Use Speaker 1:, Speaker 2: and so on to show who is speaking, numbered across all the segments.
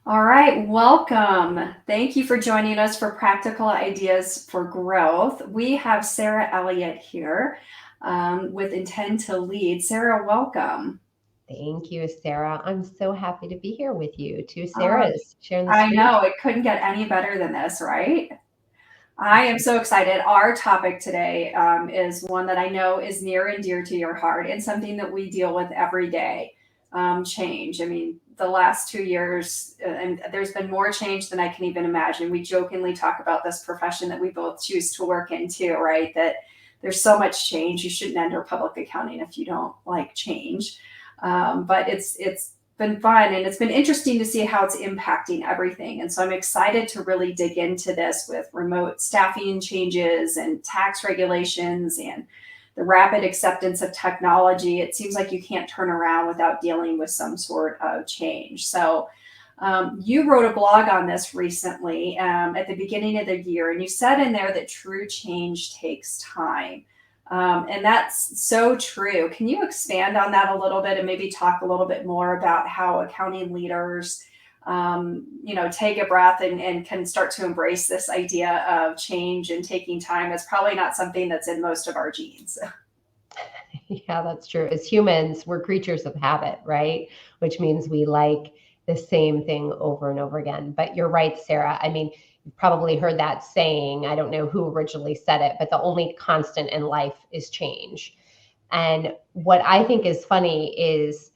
Speaker 1: All right, welcome. Thank you for joining us for Practical Ideas for Growth. We have Sarah Elliot here with Intend to Lead. Sarah, welcome.
Speaker 2: Thank you, Sarah. I'm so happy to be here with you. Two
Speaker 1: Uh,
Speaker 2: Sarahs sharing the
Speaker 1: I
Speaker 2: screen.
Speaker 1: know it couldn't get any better than this, right? I am so excited. Our topic today is one that I know is near and dear to your heart and something that we deal with every day, change. I mean, the last 2 years, and there's been more change than I can even imagine. We jokingly talk about this profession that we both choose to work into, right? That there's so much change. You shouldn't enter public accounting if you don't like change. But it's been fun and it's been interesting to see how it's impacting everything. And so I'm excited to really dig into this with remote staffing changes and tax regulations and the rapid acceptance of technology. It seems like you can't turn around without dealing with some sort of change. So you wrote a blog on this recently at the beginning of the year, and you said in there that true change takes time. And that's so true. Can you expand on that a little bit and maybe talk a little bit more about how accounting leaders, take a breath and can start to embrace this idea of change and taking time? It's probably not something that's in most of our genes.
Speaker 2: Yeah, that's true. As humans, we're creatures of habit, right? Which means we like the same thing over and over again. But you're right, Sarah. I mean, you've probably heard that saying. I don't know who originally said it, but the only constant in life is change. And what I think is funny is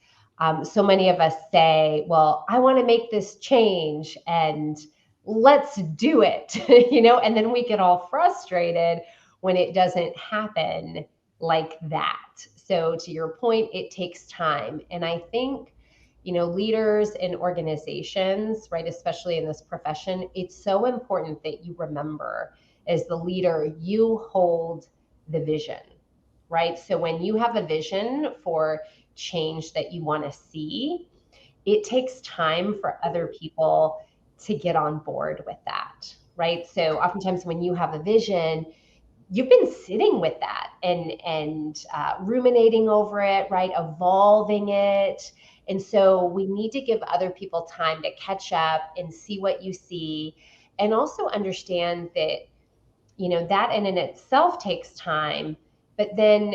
Speaker 2: so many of us say, well, I want to make this change and let's do it, and then we get all frustrated when it doesn't happen like that. So, to your point, it takes time. And I think, leaders and organizations, right, especially in this profession, it's so important that you remember as the leader, you hold the vision, right? So when you have a vision for change that you want to see, it takes time for other people to get on board with that, right? So oftentimes when you have a vision, you've been sitting with that and ruminating over it, right? Evolving it. And so we need to give other people time to catch up and see what you see, and also understand that that in itself takes time, but then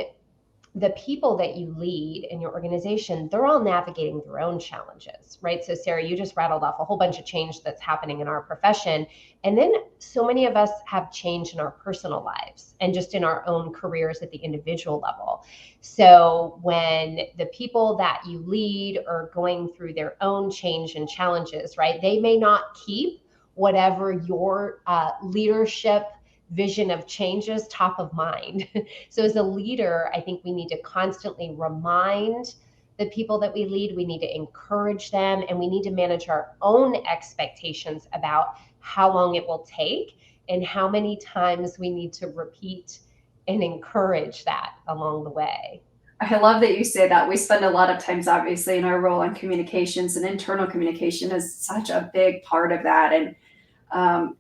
Speaker 2: the people that you lead in your organization, they're all navigating their own challenges, right? So, Sarah, you just rattled off a whole bunch of change that's happening in our profession. And then so many of us have change in our personal lives and just in our own careers at the individual level. So, when the people that you lead are going through their own change and challenges, right, they may not keep whatever your leadership vision of change is top of mind. So, as a leader, I think we need to constantly remind the people that we lead, we need to encourage them, and we need to manage our own expectations about how long it will take and how many times we need to repeat and encourage that along the way.
Speaker 1: I love that you say that. We spend a lot of times, obviously, in our role on communications, and internal communication is such a big part of that. And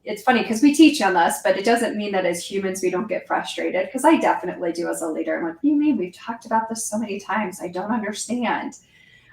Speaker 1: it's funny because we teach on this, but it doesn't mean that as humans we don't get frustrated. Because I definitely do as a leader. I'm like, what do you mean? We've talked about this so many times. I don't understand.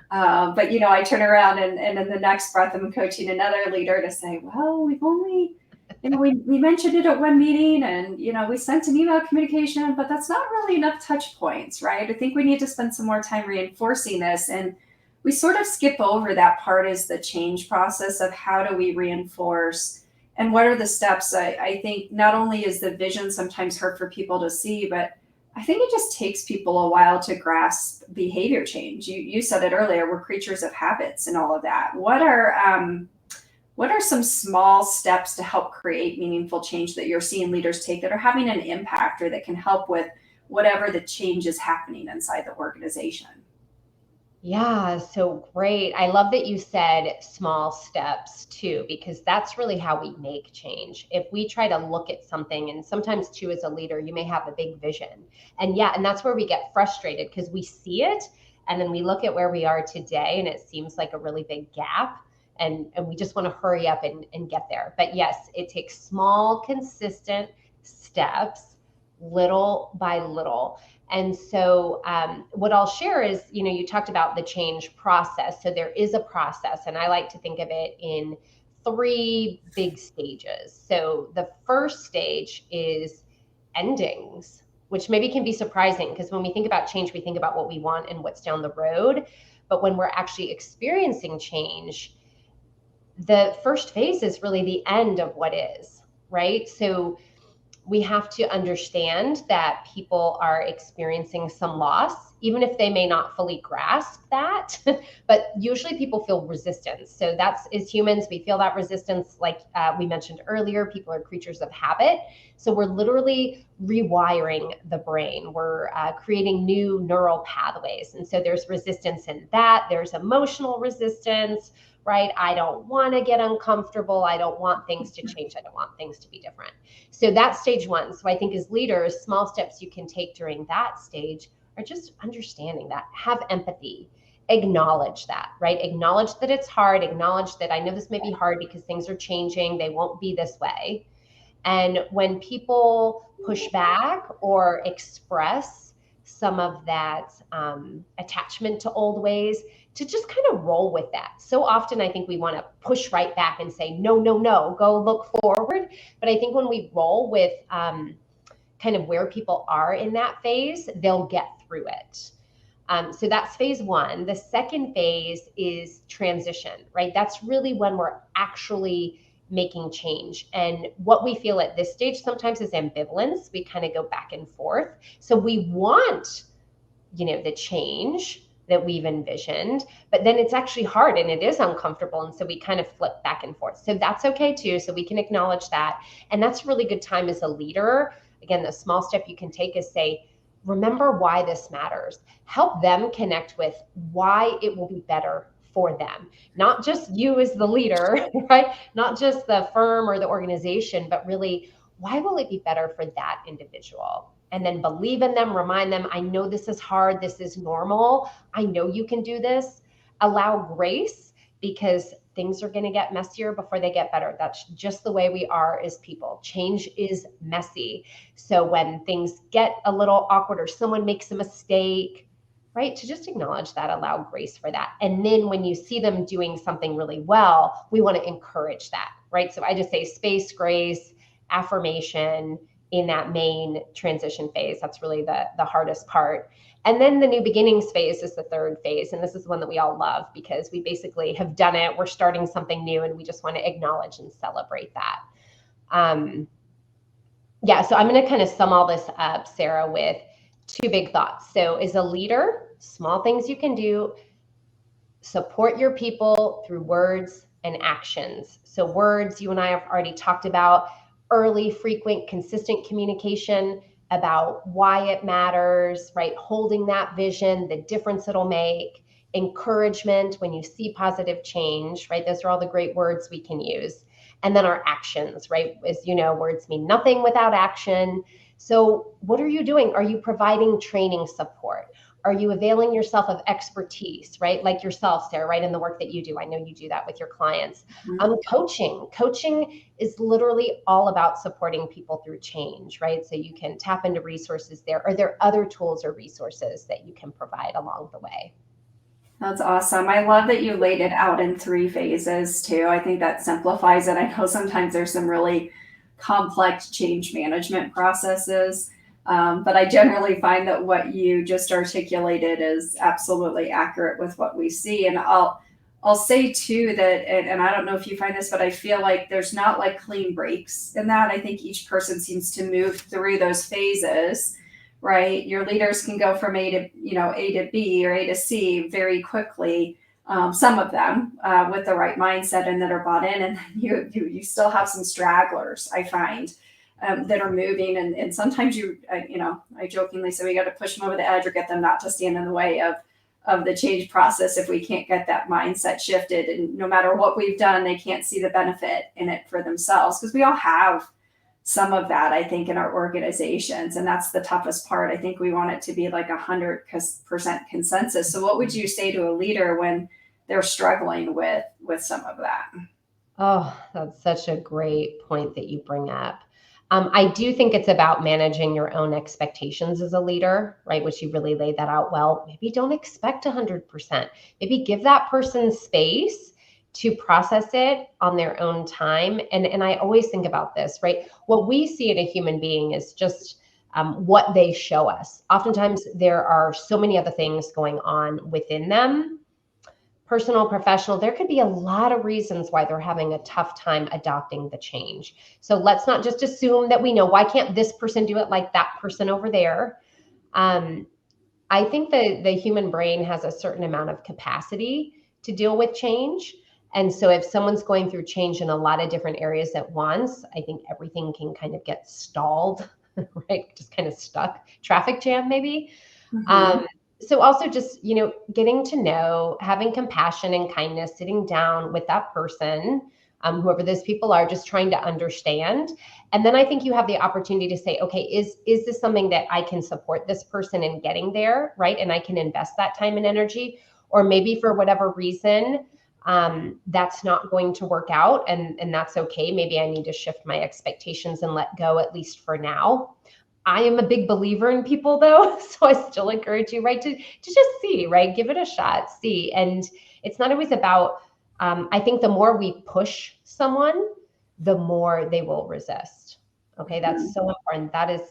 Speaker 1: But I turn around and in the next breath, I'm coaching another leader to say, well, we've only, we mentioned it at one meeting and, we sent an email communication, but that's not really enough touch points, right? I think we need to spend some more time reinforcing this. And we sort of skip over that part is the change process of how do we reinforce and what are the steps. I think not only is the vision sometimes hard for people to see, but I think it just takes people a while to grasp behavior change. You said it earlier. We're creatures of habits and all of that. What are some small steps to help create meaningful change that you're seeing leaders take that are having an impact or that can help with whatever the change is happening inside the organization?
Speaker 2: Yeah, so great. I love that you said small steps too, because that's really how we make change. If we try to look at something, and sometimes too, as a leader, you may have a big vision. And yeah, and that's where we get frustrated because we see it and then we look at where we are today and it seems like a really big gap. And we just want to hurry up and get there. But yes, it takes small, consistent steps little by little. And so what I'll share is, you talked about the change process. So there is a process, and I like to think of it in 3 big stages. So the first stage is endings, which maybe can be surprising because when we think about change, we think about what we want and what's down the road. But when we're actually experiencing change, the first phase is really the end of what is, right? So we have to understand that people are experiencing some loss, even if they may not fully grasp that. But usually people feel resistance. So that's, as humans, we feel that resistance. Like we mentioned earlier, people are creatures of habit. So we're literally rewiring the brain. We're creating new neural pathways. And so there's resistance in that. There's emotional resistance, right? I don't want to get uncomfortable. I don't want things to change. I don't want things to be different. So that's stage 1. So I think as leaders, small steps you can take during that stage are just understanding that, have empathy, acknowledge that, right? Acknowledge that it's hard, acknowledge that I know this may be hard because things are changing. They won't be this way. And when people push back or express some of that attachment to old ways, to just kind of roll with that. So often I think we want to push right back and say, no, no, no, go look forward. But I think when we roll with kind of where people are in that phase, they'll get through it. So that's phase 1. The second phase is transition, right? That's really when we're actually making change. And what we feel at this stage sometimes is ambivalence. We kind of go back and forth. So we want, the change that we've envisioned, but then it's actually hard and it is uncomfortable. And so we kind of flip back and forth. So that's okay too. So we can acknowledge that. And that's a really good time as a leader. Again, the small step you can take is say, remember why this matters. Help them connect with why it will be better for them. Not just you as the leader, right? Not just the firm or the organization, but really, why will it be better for that individual? And then believe in them, remind them, I know this is hard, this is normal, I know you can do this. Allow grace, because things are going to get messier before they get better. That's just the way we are as people. Change is messy. So when things get a little awkward or someone makes a mistake, right, to just acknowledge that, allow grace for that. And then when you see them doing something really well, we want to encourage that, right? So I just say space, grace, affirmation in that main transition phase. That's really the hardest part. And then the new beginnings phase is the third phase. And this is one that we all love because we basically have done it. We're starting something new and we just want to acknowledge and celebrate that. So I'm going to kind of sum all this up, Sarah, with 2 big thoughts. So as a leader, small things you can do, support your people through words and actions. So words, you and I have already talked about, early, frequent, consistent communication about why it matters, right? Holding that vision, the difference it'll make, encouragement when you see positive change, right? Those are all the great words we can use. And then our actions, right? As you know, words mean nothing without action. So what are you doing? Are you providing training support? Are you availing yourself of expertise, right? Like yourself, Sarah, right? In the work that you do. I know you do that with your clients. Coaching is literally all about supporting people through change, right? So you can tap into resources there. Are there other tools or resources that you can provide along the way?
Speaker 1: That's awesome. I love that you laid it out in 3 phases too. I think that simplifies it. I know sometimes there's some really complex change management processes. But I generally find that what you just articulated is absolutely accurate with what we see. And I'll say too that, and I don't know if you find this, but I feel like there's not like clean breaks in that. I think each person seems to move through those phases, right? Your leaders can go from A to B or A to C very quickly. Some of them with the right mindset and that are bought in, and you still have some stragglers, I find. That are moving, and sometimes I jokingly say we got to push them over the edge or get them not to stand in the way of the change process if we can't get that mindset shifted. And no matter what we've done, they can't see the benefit in it for themselves, because we all have some of that, I think, in our organizations, and that's the toughest part. I think we want it to be like 100% consensus. So what would you say to a leader when they're struggling with some of that?
Speaker 2: Oh, that's such a great point that you bring up. I do think it's about managing your own expectations as a leader, right? Which you really laid that out well. Maybe don't expect 100%. Maybe give that person space to process it on their own time. And I always think about this, right? What we see in a human being is just what they show us. Oftentimes, there are so many other things going on within them, personal, professional. There could be a lot of reasons why they're having a tough time adopting the change. So let's not just assume that we know, why can't this person do it like that person over there? I think the human brain has a certain amount of capacity to deal with change. And so if someone's going through change in a lot of different areas at once, I think everything can kind of get stalled, right? Just kind of stuck, traffic jam maybe. So also just, getting to know, having compassion and kindness, sitting down with that person, whoever those people are, just trying to understand. And then I think you have the opportunity to say, okay, is this something that I can support this person in getting there, right? And I can invest that time and energy, or maybe for whatever reason, that's not going to work out, and that's okay. Maybe I need to shift my expectations and let go, at least for now. I am a big believer in people though, so I still encourage you, right, to just see, right, give it a shot, see. And it's not always about, I think the more we push someone, the more they will resist. Okay, that's so important. That is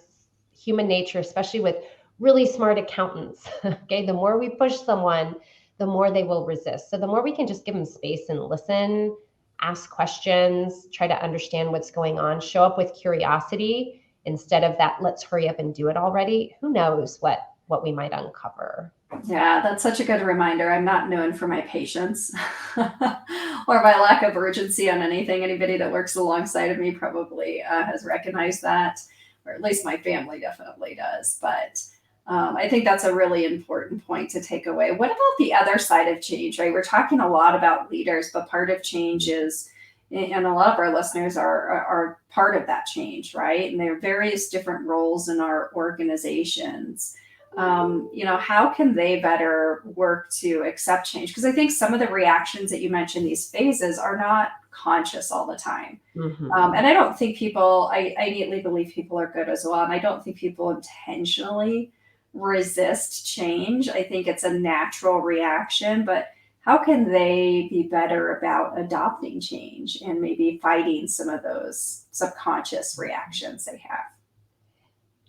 Speaker 2: human nature, especially with really smart accountants. Okay, the more we push someone, the more they will resist. So the more we can just give them space and listen, ask questions, try to understand what's going on, show up with curiosity, instead of that, let's hurry up and do it already. Who knows what we might uncover.
Speaker 1: Yeah, that's such a good reminder. I'm not known for my patience or my lack of urgency on anything. Anybody that works alongside of me probably has recognized that, or at least my family definitely does. But I think that's a really important point to take away. What about the other side of change, right? We're talking a lot about leaders, but part of change is, and a lot of our listeners are part of that change, right? And there are various different roles in our organizations. How can they better work to accept change? Because I think some of the reactions that you mentioned, these phases, are not conscious all the time. And I don't think I innately believe people are good as well. And I don't think people intentionally resist change. I think it's a natural reaction, but how can they be better about adopting change and maybe fighting some of those subconscious reactions they have?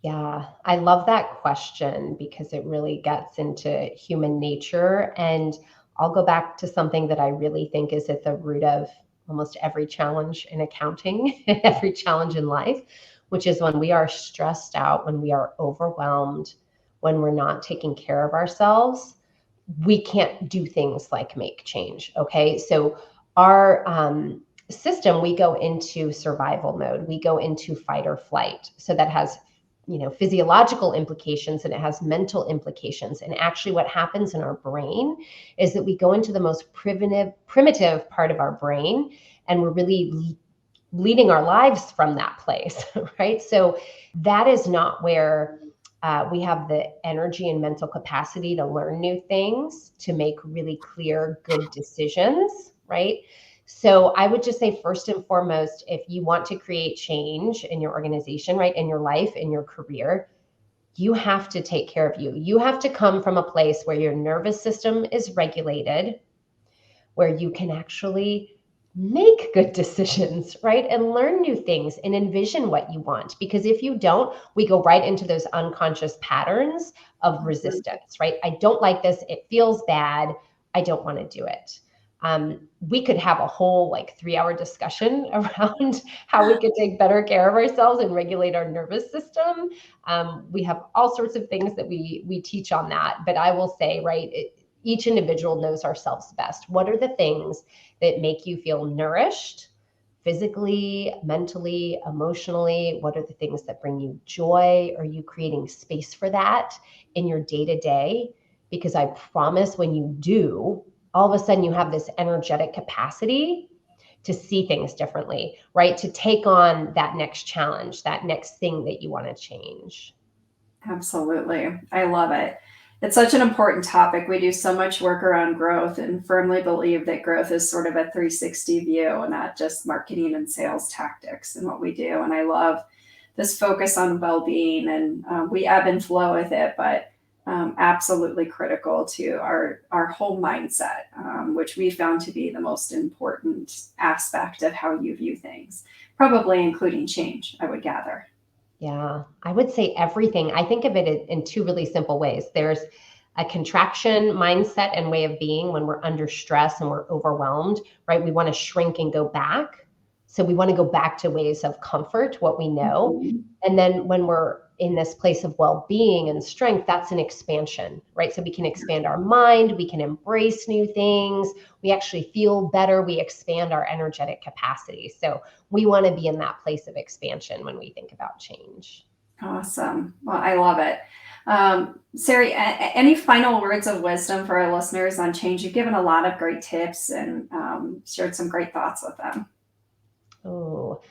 Speaker 2: Yeah, I love that question because it really gets into human nature. And I'll go back to something that I really think is at the root of almost every challenge in accounting, every challenge in life, which is when we are stressed out, when we are overwhelmed, when we're not taking care of ourselves, we can't do things like make change. Okay. So our system, we go into survival mode, we go into fight or flight. So that has physiological implications, and it has mental implications. And actually what happens in our brain is that we go into the most primitive part of our brain, and we're really leading our lives from that place, right? So that is not where we have the energy and mental capacity to learn new things, to make really clear, good decisions, right? So I would just say, first and foremost, if you want to create change in your organization, right, in your life, in your career, you have to take care of you. You have to come from a place where your nervous system is regulated, where you can actually make good decisions, right, and learn new things and envision what you want. Because if you don't, we go right into those unconscious patterns of resistance, right? I don't like this. It feels bad. I don't want to do it. We could have a whole 3-hour discussion around how we could take better care of ourselves and regulate our nervous system. We have all sorts of things that we teach on that. But I will say, right, each individual knows ourselves best. What are the things that make you feel nourished physically, mentally, emotionally? What are the things that bring you joy? Are you creating space for that in your day-to-day? Because I promise when you do, all of a sudden you have this energetic capacity to see things differently, right? To take on that next challenge, that next thing that you want to change.
Speaker 1: Absolutely. I love it. It's such an important topic. We do so much work around growth and firmly believe that growth is sort of a 360 view, not just marketing and sales tactics and what we do. And I love this focus on well-being, and we ebb and flow with it, but absolutely critical to our whole mindset, which we found to be the most important aspect of how you view things, probably including change, I would gather.
Speaker 2: Yeah, I would say everything. I think of it in two really simple ways. There's a contraction mindset and way of being when we're under stress and we're overwhelmed, right? We want to shrink and go back. So we want to go back to ways of comfort, what we know.
Speaker 1: Mm-hmm.
Speaker 2: And then when we're in this place of well-being and strength, that's an expansion, right? So we can expand our mind, we can embrace new things, we actually feel better, we expand our energetic capacity. So we want to be in that place of expansion when we think about change.
Speaker 1: Awesome. Well, I love it. Sarah, any final words of wisdom for our listeners on change? You've given a lot of great tips and shared some great thoughts with them.
Speaker 2: Oh,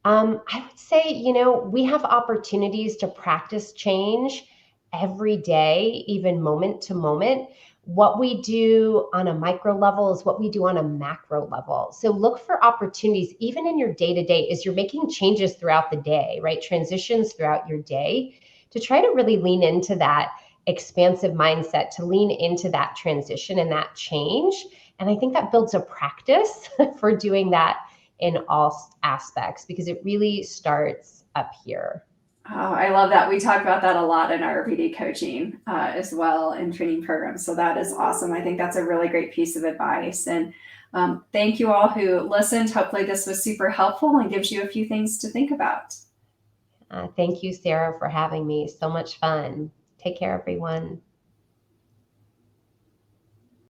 Speaker 2: I would say, we have opportunities to practice change every day, even moment to moment. What we do on a micro level is what we do on a macro level. So look for opportunities, even in your day to day, as you're making changes throughout the day, right? Transitions throughout your day, to try to really lean into that expansive mindset, to lean into that transition and that change. And I think that builds a practice for doing that in all aspects, because it really starts up here.
Speaker 1: Oh, I love that. We talk about that a lot in our RPD coaching as well in training programs. So that is awesome. I think that's a really great piece of advice. And thank you all who listened. Hopefully this was super helpful and gives you a few things to think about.
Speaker 2: Thank you, Sarah, for having me. So much fun. Take care, everyone.